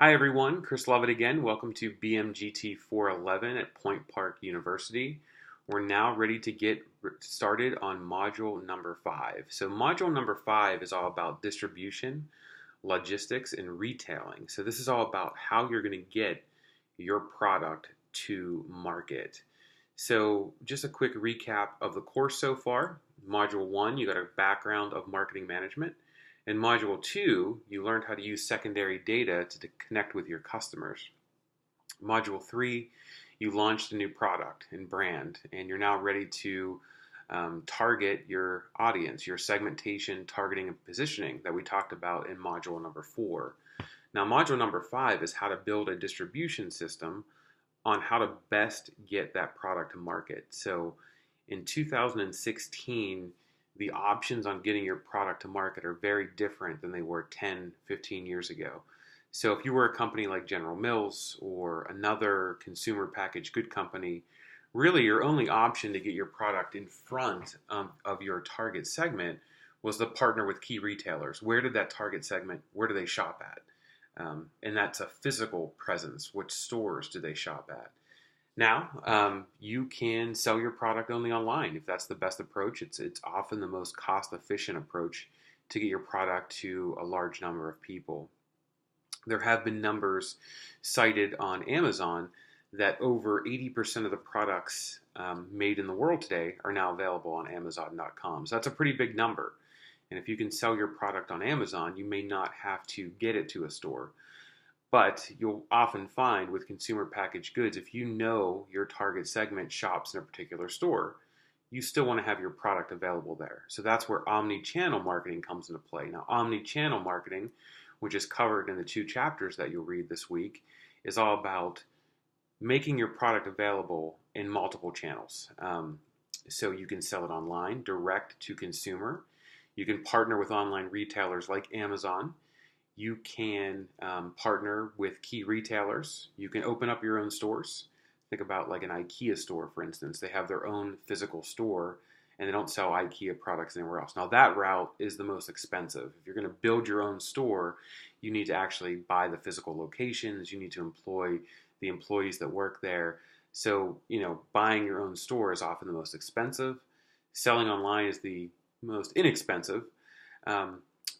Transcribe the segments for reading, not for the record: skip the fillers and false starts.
Hi everyone, Chris Lovett again. Welcome to BMGT 411 at Point Park University. We're now ready to get started on module number 5. So module number 5 is all about distribution, logistics, and retailing. So this is all about how you're going to get your product to market. So just a quick recap of the course so far. Module 1, you got a background of marketing management. In Module 2, you learned how to use secondary data to connect with your customers. Module 3, you launched a new product and brand, and you're now ready to target your audience, your segmentation, targeting, and positioning that we talked about in Module number 4. Now, Module number 5 is how to build a distribution system on how to best get that product to market. So in 2016, the options on getting your product to market are very different than they were 10, 15 years ago. So if you were a company like General Mills or another consumer packaged good company, really your only option to get your product in front of your target segment was to partner with key retailers. Where did that target segment, where do they shop at? And that's a physical presence. Which stores do they shop at? Now, you can sell your product only online if that's the best approach. It's often the most cost-efficient approach to get your product to a large number of people. There have been numbers cited on Amazon that over 80% of the products made in the world today are now available on Amazon.com. So that's a pretty big number. And if you can sell your product on Amazon, you may not have to get it to a store. But you'll often find with consumer packaged goods, if you know your target segment shops in a particular store, you still want to have your product available there. So that's where omni-channel marketing comes into play. Now, omni-channel marketing, which is covered in the 2 chapters that you'll read this week, is all about making your product available in multiple channels. So you can sell it online, direct to consumer. You can partner with online retailers like Amazon. You can partner with key retailers. You can open up your own stores. Think about like an IKEA store, for instance. They have their own physical store and they don't sell IKEA products anywhere else. Now, that route is the most expensive. If you're going to build your own store, you need to actually buy the physical locations. You need to employ the employees that work there. So, buying your own store is often the most expensive. Selling online is the most inexpensive.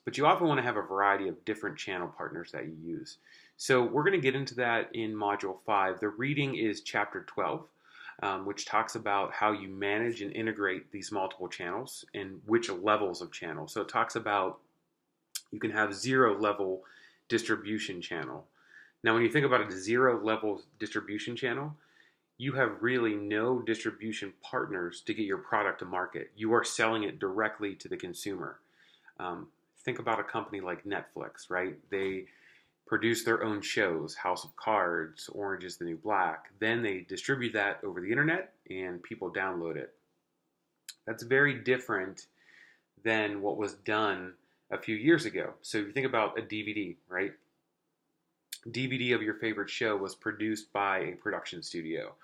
But you often want to have a variety of different channel partners that you use. So we're going to get into that in Module 5. The reading is Chapter 12, which talks about how you manage and integrate these multiple channels and which levels of channels. So it talks about you can have 0-level distribution channel. Now, when you think about a 0-level distribution channel, you have really no distribution partners to get your product to market. You are selling it directly to the consumer. Think about a company like Netflix, right? They produce their own shows, House of Cards, Orange is the New Black. Then they distribute that over the internet and people download it. That's very different than what was done a few years ago. So if you think about a DVD, right? DVD of your favorite show was produced by a production studio.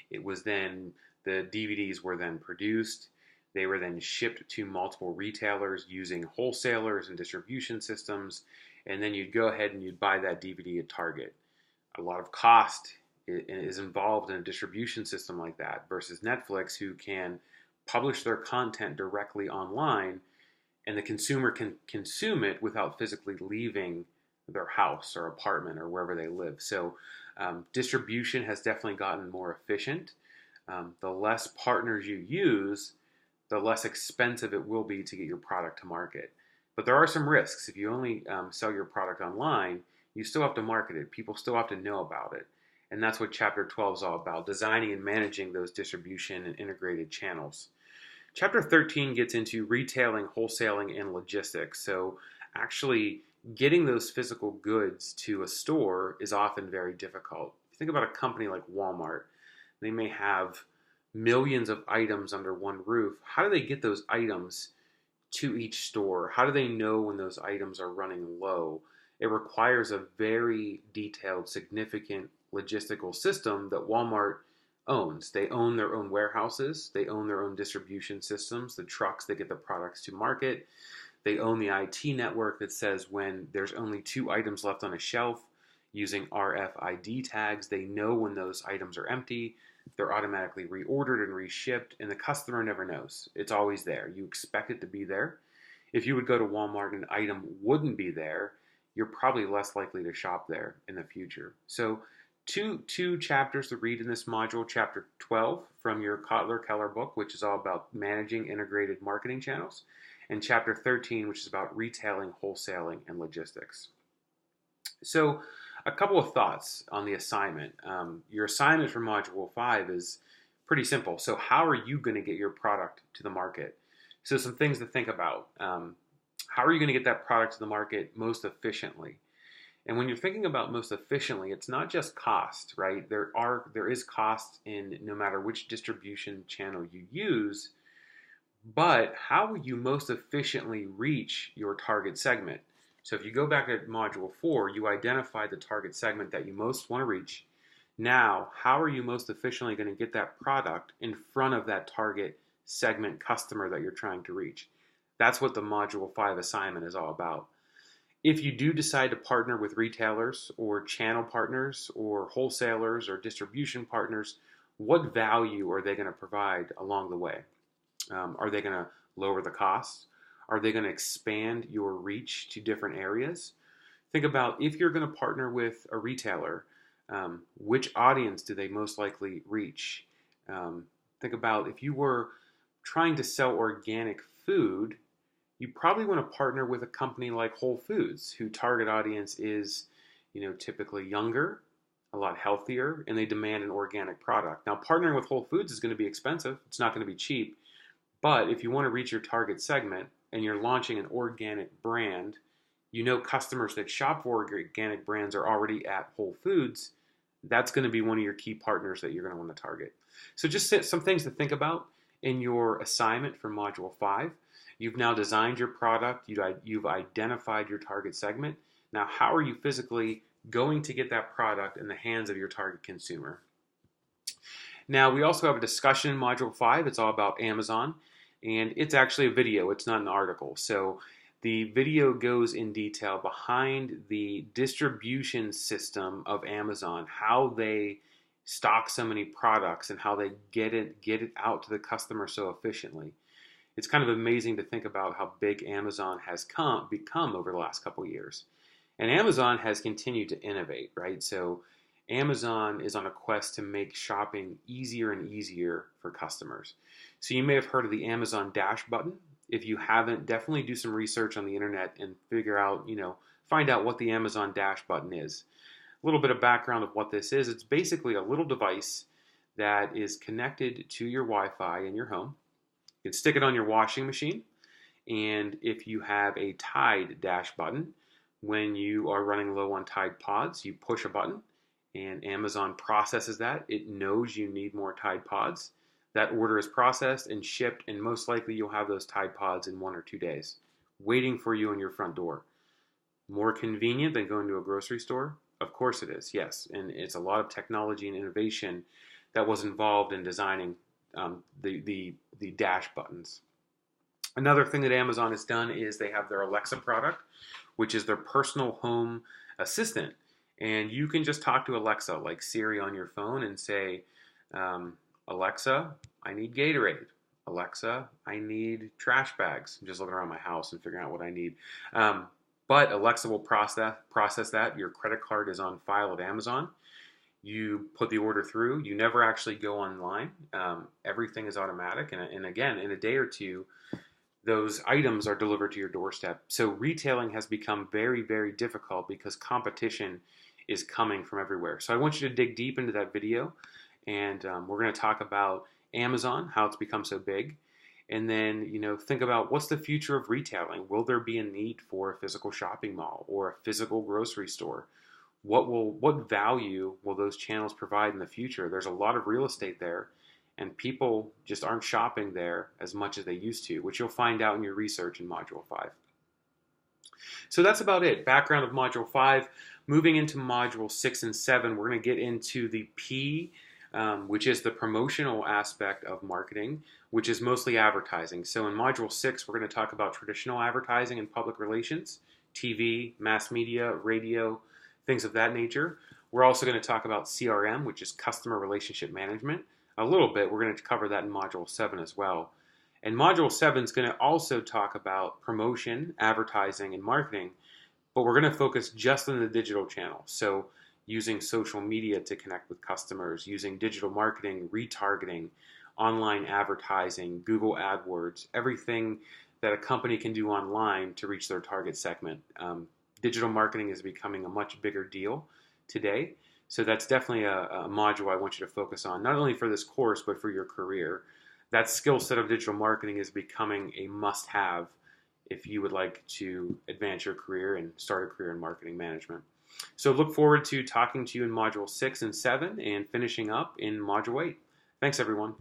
It was then, the DVDs were then produced. They were then shipped to multiple retailers using wholesalers and distribution systems, and then you'd go ahead and you'd buy that DVD at Target. A lot of cost is involved in a distribution system like that versus Netflix, who can publish their content directly online, and the consumer can consume it without physically leaving their house or apartment or wherever they live. So distribution has definitely gotten more efficient. The less partners you use, the less expensive it will be to get your product to market. But there are some risks. If you only sell your product online, you still have to market it. People still have to know about it. And that's what Chapter 12 is all about, designing and managing those distribution and integrated channels. Chapter 13 gets into retailing, wholesaling, and logistics. So actually getting those physical goods to a store is often very difficult. Think about a company like Walmart. They may have millions of items under one roof. How do they get those items to each store? How do they know when those items are running low? It requires a very detailed, significant logistical system that Walmart owns. They own their own warehouses. They own their own distribution systems, the trucks that get the products to market. They own the IT network that says when there's only 2 items left on a shelf, using RFID tags. They know when those items are empty. They're automatically reordered and reshipped, and the customer never knows. It's always there. You expect it to be there. If you would go to Walmart and an item wouldn't be there, you're probably less likely to shop there in the future. So two chapters to read in this module. Chapter 12 from your Kotler-Keller book, which is all about managing integrated marketing channels, and chapter 13, which is about retailing, wholesaling, and logistics. So a couple of thoughts on the assignment. Your assignment for Module 5 is pretty simple. So how are you going to get your product to the market? So some things to think about. How are you going to get that product to the market most efficiently? And when you're thinking about most efficiently, it's not just cost, right? There is cost in no matter which distribution channel you use, but how will you most efficiently reach your target segment? So if you go back to Module 4, you identify the target segment that you most want to reach. Now, how are you most efficiently going to get that product in front of that target segment customer that you're trying to reach? That's what the Module 5 assignment is all about. If you do decide to partner with retailers or channel partners or wholesalers or distribution partners, what value are they going to provide along the way? Are they going to lower the costs? Are they going to expand your reach to different areas? Think about if you're going to partner with a retailer, which audience do they most likely reach? Think about if you were trying to sell organic food, you probably want to partner with a company like Whole Foods, whose target audience is, typically younger, a lot healthier, and they demand an organic product. Now, partnering with Whole Foods is going to be expensive. It's not going to be cheap. But if you want to reach your target segment and you're launching an organic brand, customers that shop for organic brands are already at Whole Foods. That's going to be one of your key partners that you're going to want to target. So just some things to think about in your assignment for Module 5. You've now designed your product. You've identified your target segment. Now, how are you physically going to get that product in the hands of your target consumer? Now, we also have a discussion in Module 5. It's all about Amazon, and it's actually a video. It's not an article. So the video goes in detail behind the distribution system of Amazon, how they stock so many products and how they get it out to the customer so efficiently. It's kind of amazing to think about how big Amazon has become over the last couple of years. And Amazon has continued to innovate, right? So Amazon is on a quest to make shopping easier and easier for customers. So you may have heard of the Amazon Dash button. If you haven't, definitely do some research on the internet and figure out, find out what the Amazon Dash button is. A little bit of background of what this is. It's basically a little device that is connected to your Wi-Fi in your home. You can stick it on your washing machine, and if you have a Tide Dash button, when you are running low on Tide Pods, you push a button, and Amazon processes that. It knows you need more Tide Pods. That order is processed and shipped, and most likely you'll have those Tide Pods in 1 or 2 days, waiting for you on your front door. More convenient than going to a grocery store? Of course it is, yes. And it's a lot of technology and innovation that was involved in designing the Dash buttons. Another thing that Amazon has done is they have their Alexa product, which is their personal home assistant. And you can just talk to Alexa, like Siri on your phone, and say, Alexa, I need Gatorade. Alexa, I need trash bags. I'm just looking around my house and figuring out what I need. But Alexa will process that. Your credit card is on file at Amazon. You put the order through. You never actually go online. Everything is automatic. And again, in a day or two, those items are delivered to your doorstep. So retailing has become very, very difficult because competition is coming from everywhere. So I want you to dig deep into that video. And we're going to talk about Amazon, how it's become so big. And then, think about what's the future of retailing. Will there be a need for a physical shopping mall or a physical grocery store? What value will those channels provide in the future? There's a lot of real estate there, and people just aren't shopping there as much as they used to, which you'll find out in your research in Module 5. So that's about it. Background of Module 5. Moving into Module 6 and 7, we're going to get into the P, which is the promotional aspect of marketing, which is mostly advertising. So in Module 6, we're going to talk about traditional advertising and public relations, TV, mass media, radio, things of that nature. We're also going to talk about CRM, which is customer relationship management, a little bit. We're going to cover that in Module 7 as well. And Module 7 is going to also talk about promotion, advertising, and marketing, but we're going to focus just on the digital channel. So using social media to connect with customers, using digital marketing, retargeting, online advertising, Google AdWords, everything that a company can do online to reach their target segment. Digital marketing is becoming a much bigger deal today. So that's definitely a module I want you to focus on, not only for this course, but for your career. That skill set of digital marketing is becoming a must-have if you would like to advance your career and start a career in marketing management. So look forward to talking to you in Module 6 and 7 and finishing up in Module 8. Thanks, everyone.